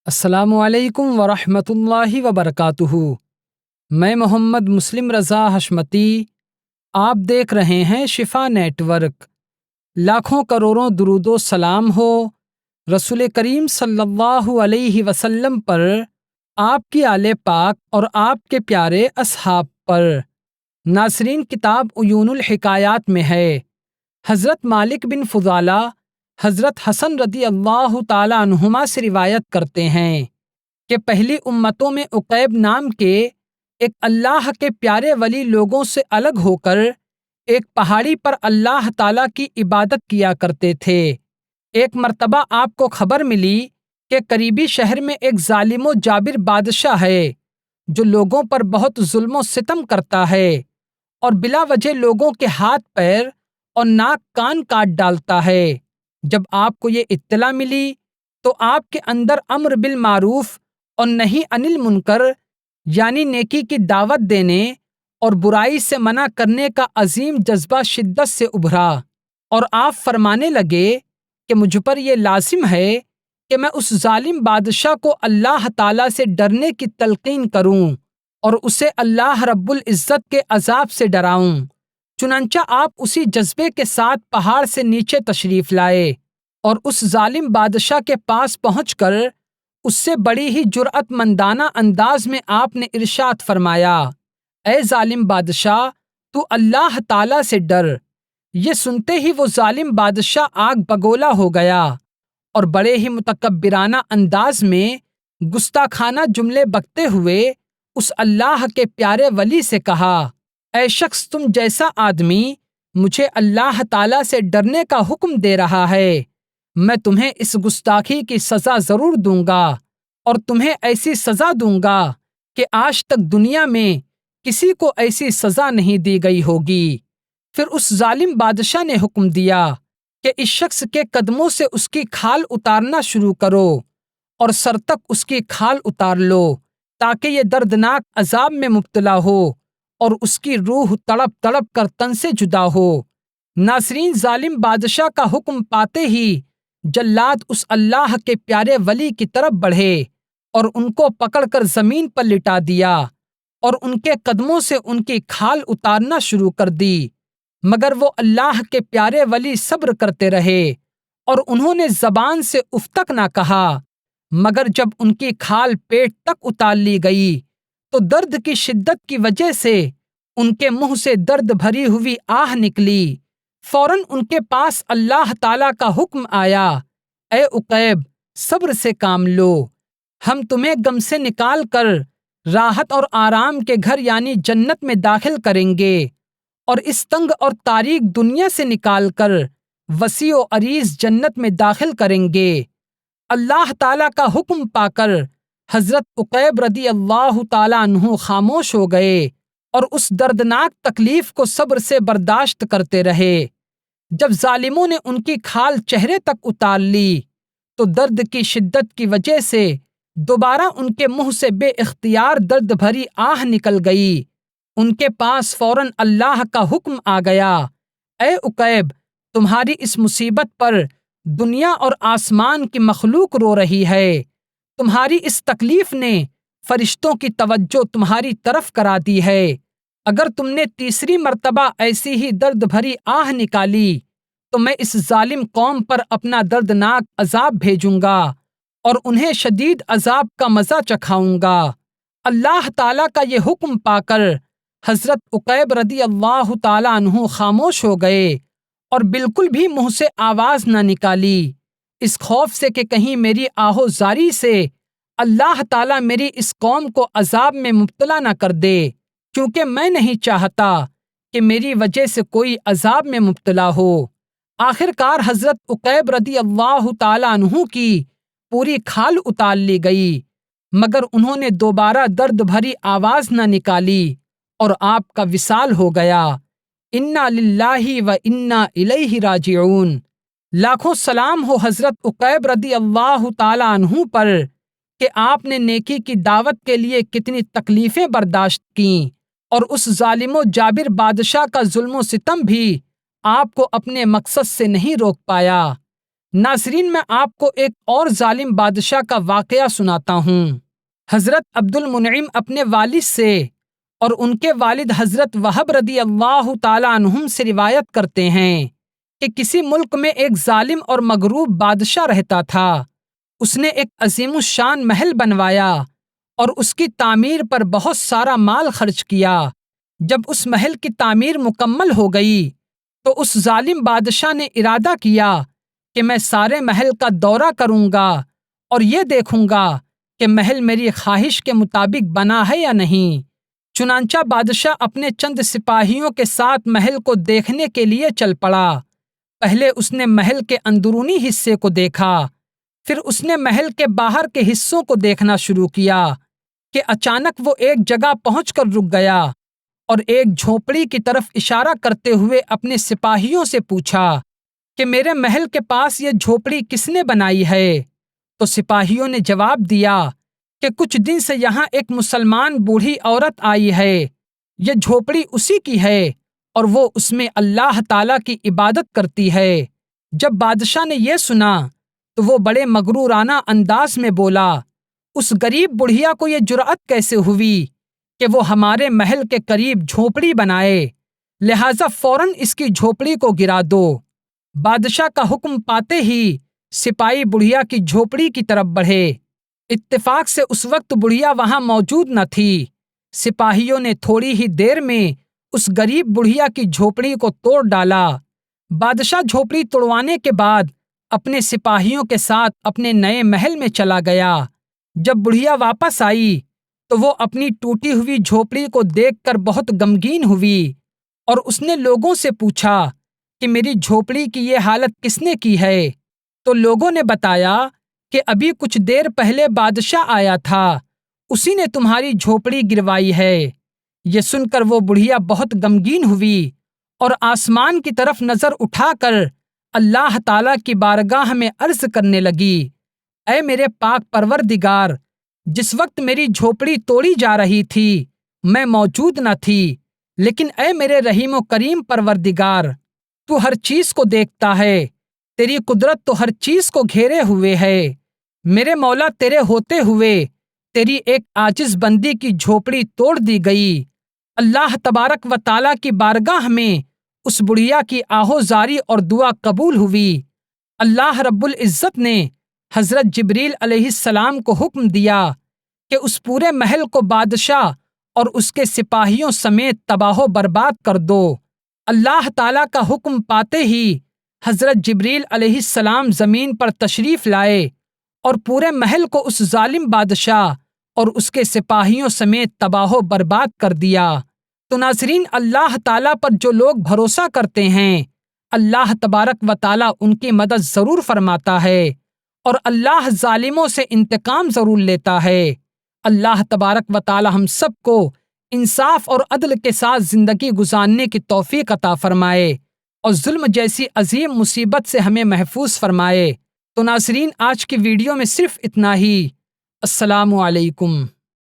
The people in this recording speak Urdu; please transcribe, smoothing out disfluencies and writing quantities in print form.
السلام علیکم ورحمۃ اللہ وبرکاتہ۔ میں محمد مسلم رضا حشمتی، آپ دیکھ رہے ہیں شفا نیٹ ورک۔ لاکھوں کروڑوں درود و سلام ہو رسول کریم صلی اللہ علیہ وسلم پر، آپ کی آل پاک اور آپ کے پیارے اصحاب پر۔ ناظرین، کتاب عیون الحکایات میں ہے، حضرت مالک بن فضالہ حضرت حسن رضی اللہ تعالی عنہما سے روایت کرتے ہیں کہ پہلی امتوں میں عقیب نام کے ایک اللہ کے پیارے ولی لوگوں سے الگ ہو کر ایک پہاڑی پر اللہ تعالی کی عبادت کیا کرتے تھے۔ ایک مرتبہ آپ کو خبر ملی کہ قریبی شہر میں ایک ظالم و جابر بادشاہ ہے جو لوگوں پر بہت ظلم و ستم کرتا ہے اور بلا وجہ لوگوں کے ہاتھ پیر اور ناک کان کاٹ ڈالتا ہے۔ جب آپ کو یہ اطلاع ملی تو آپ کے اندر امر بالمعروف اور نہی عن المنکر یعنی نیکی کی دعوت دینے اور برائی سے منع کرنے کا عظیم جذبہ شدت سے ابھرا، اور آپ فرمانے لگے کہ مجھ پر یہ لازم ہے کہ میں اس ظالم بادشاہ کو اللہ تعالیٰ سے ڈرنے کی تلقین کروں اور اسے اللہ رب العزت کے عذاب سے ڈراؤں۔ چنانچہ آپ اسی جذبے کے ساتھ پہاڑ سے نیچے تشریف لائے اور اس ظالم بادشاہ کے پاس پہنچ کر اس سے بڑی ہی جرأت مندانہ انداز میں آپ نے ارشاد فرمایا، اے ظالم بادشاہ، تو اللہ تعالیٰ سے ڈر۔ یہ سنتے ہی وہ ظالم بادشاہ آگ بگولا ہو گیا اور بڑے ہی متکبرانہ انداز میں گستاخانہ جملے بکتے ہوئے اس اللہ کے پیارے ولی سے کہا، اے شخص، تم جیسا آدمی مجھے اللہ تعالیٰ سے ڈرنے کا حکم دے رہا ہے، میں تمہیں اس گستاخی کی سزا ضرور دوں گا، اور تمہیں ایسی سزا دوں گا کہ آج تک دنیا میں کسی کو ایسی سزا نہیں دی گئی ہوگی۔ پھر اس ظالم بادشاہ نے حکم دیا کہ اس شخص کے قدموں سے اس کی کھال اتارنا شروع کرو اور سر تک اس کی کھال اتار لو تاکہ یہ دردناک عذاب میں مبتلا ہو اور اس کی روح تڑپ تڑپ کر تن سے جدا ہو۔ ناظرین، ظالم بادشاہ کا حکم پاتے ہی جلاد اس اللہ کے پیارے ولی کی طرف بڑھے اور ان کو پکڑ کر زمین پر لٹا دیا اور ان کے قدموں سے ان کی کھال اتارنا شروع کر دی، مگر وہ اللہ کے پیارے ولی صبر کرتے رہے اور انہوں نے زبان سے اف تک نہ کہا، مگر جب ان کی کھال پیٹ تک اتار لی گئی تو درد کی شدت کی وجہ سے ان کے منہ سے درد بھری ہوئی آہ نکلی۔ فوراً ان کے پاس اللہ تعالیٰ کا حکم آیا، اے عقیب، صبر سے کام لو، ہم تمہیں غم سے نکال کر راحت اور آرام کے گھر یعنی جنت میں داخل کریں گے، اور اس تنگ اور تاریک دنیا سے نکال کر وسیع و عریض جنت میں داخل کریں گے۔ اللہ تعالیٰ کا حکم پا کر حضرت عقیب رضی اللہ تعالیٰ عنہ خاموش ہو گئے اور اس دردناک تکلیف کو صبر سے برداشت کرتے رہے۔ جب ظالموں نے ان کی کھال چہرے تک اتار لی تو درد کی شدت کی وجہ سے دوبارہ ان کے منہ سے بے اختیار درد بھری آہ نکل گئی۔ ان کے پاس فوراً اللہ کا حکم آ گیا، اے عقیب، تمہاری اس مصیبت پر دنیا اور آسمان کی مخلوق رو رہی ہے، تمہاری اس تکلیف نے فرشتوں کی توجہ تمہاری طرف کرا دی ہے۔ اگر تم نے تیسری مرتبہ ایسی ہی درد بھری آہ نکالی تو میں اس ظالم قوم پر اپنا دردناک عذاب بھیجوں گا اور انہیں شدید عذاب کا مزہ چکھاؤں گا۔ اللہ تعالیٰ کا یہ حکم پا کر حضرت عقیب رضی اللہ تعالیٰ عنہ خاموش ہو گئے اور بالکل بھی منہ سے آواز نہ نکالی، اس خوف سے کہ کہیں میری آہو زاری سے اللہ تعالیٰ میری اس قوم کو عذاب میں مبتلا نہ کر دے، کیونکہ میں نہیں چاہتا کہ میری وجہ سے کوئی عذاب میں مبتلا ہو۔ آخر کار حضرت عقیب رضی اللہ تعالیٰ عنہ کی پوری کھال اتار لی گئی، مگر انہوں نے دوبارہ درد بھری آواز نہ نکالی اور آپ کا وصال ہو گیا۔ انا للہ و انا الیہ راجعون۔ لاکھوں سلام ہو حضرت عقیب رضی اللہ تعالیٰ عنہ پر کہ آپ نے نیکی کی دعوت کے لیے کتنی تکلیفیں برداشت کیں، اور اس ظالم و جابر بادشاہ کا ظلم و ستم بھی آپ کو اپنے مقصد سے نہیں روک پایا۔ ناظرین، میں آپ کو ایک اور ظالم بادشاہ کا واقعہ سناتا ہوں۔ حضرت عبد المنعم اپنے والد سے اور ان کے والد حضرت وہب رضی اللہ تعالیٰ عنہم سے روایت کرتے ہیں کہ کسی ملک میں ایک ظالم اور مغرور بادشاہ رہتا تھا۔ اس نے ایک عظیم الشان محل بنوایا اور اس کی تعمیر پر بہت سارا مال خرچ کیا۔ جب اس محل کی تعمیر مکمل ہو گئی تو اس ظالم بادشاہ نے ارادہ کیا کہ میں سارے محل کا دورہ کروں گا اور یہ دیکھوں گا کہ محل میری خواہش کے مطابق بنا ہے یا نہیں۔ چنانچہ بادشاہ اپنے چند سپاہیوں کے ساتھ محل کو دیکھنے کے لیے چل پڑا۔ پہلے اس نے محل کے اندرونی حصے کو دیکھا، پھر اس نے محل کے باہر کے حصوں کو دیکھنا شروع کیا کہ اچانک وہ ایک جگہ پہنچ کر رک گیا اور ایک جھونپڑی کی طرف اشارہ کرتے ہوئے اپنے سپاہیوں سے پوچھا کہ میرے محل کے پاس یہ جھونپڑی کس نے بنائی ہے؟ تو سپاہیوں نے جواب دیا کہ کچھ دن سے یہاں ایک مسلمان بوڑھی عورت آئی ہے، یہ جھونپڑی اسی کی ہے اور وہ اس میں اللہ تعالیٰ کی عبادت کرتی ہے۔ جب بادشاہ نے یہ سنا تو وہ بڑے مغرورانہ انداز میں بولا، اس غریب بڑھیا کو یہ جرأت کیسے ہوئی کہ وہ ہمارے محل کے قریب جھونپڑی بنائے؟ لہٰذا فوراً اس کی جھونپڑی کو گرا دو۔ بادشاہ کا حکم پاتے ہی سپاہی بڑھیا کی جھونپڑی کی طرف بڑھے۔ اتفاق سے اس وقت بڑھیا وہاں موجود نہ تھی۔ سپاہیوں نے تھوڑی ہی دیر میں اس غریب بڑھیا کی جھونپڑی کو توڑ ڈالا۔ بادشاہ جھونپڑی توڑوانے کے بعد اپنے سپاہیوں کے ساتھ اپنے نئے محل میں چلا گیا۔ جب بڑھیا واپس آئی تو وہ اپنی ٹوٹی ہوئی جھونپڑی کو دیکھ کر بہت غمگین ہوئی اور اس نے لوگوں سے پوچھا کہ میری جھونپڑی کی یہ حالت کس نے کی ہے؟ تو لوگوں نے بتایا کہ ابھی کچھ دیر پہلے بادشاہ آیا تھا، اسی نے تمہاری جھونپڑی گروائی ہے۔ یہ سن کر وہ بڑھیا بہت غمگین ہوئی اور آسمان کی طرف نظر اٹھا کر اللہ تعالیٰ کی بارگاہ میں عرض کرنے لگی، اے میرے پاک پروردگار، جس وقت میری جھونپڑی توڑی جا رہی تھی میں موجود نہ تھی، لیکن اے میرے رحیم و کریم پروردگار، تو ہر چیز کو دیکھتا ہے، تیری قدرت تو ہر چیز کو گھیرے ہوئے ہے۔ میرے مولا، تیرے ہوتے ہوئے تیری ایک عاجز بندی کی جھونپڑی توڑ دی گئی۔ اللہ تبارک و تعالیٰ کی بارگاہ میں اس بڑھیا کی آہوزاری اور دعا قبول ہوئی۔ اللہ رب العزت نے حضرت جبریل علیہ السلام کو حکم دیا کہ اس پورے محل کو بادشاہ اور اس کے سپاہیوں سمیت تباہ و برباد کر دو۔ اللہ تعالیٰ کا حکم پاتے ہی حضرت جبریل علیہ السلام زمین پر تشریف لائے اور پورے محل کو اس ظالم بادشاہ اور اس کے سپاہیوں سمیت تباہ و برباد کر دیا۔ تو ناظرین، اللہ تعالیٰ پر جو لوگ بھروسہ کرتے ہیں، اللہ تبارک و تعالیٰ ان کی مدد ضرور فرماتا ہے اور اللہ ظالموں سے انتقام ضرور لیتا ہے۔ اللہ تبارک و تعالیٰ ہم سب کو انصاف اور عدل کے ساتھ زندگی گزارنے کی توفیق عطا فرمائے اور ظلم جیسی عظیم مصیبت سے ہمیں محفوظ فرمائے۔ تو ناظرین، آج کی ویڈیو میں صرف اتنا ہی۔ السلام علیکم۔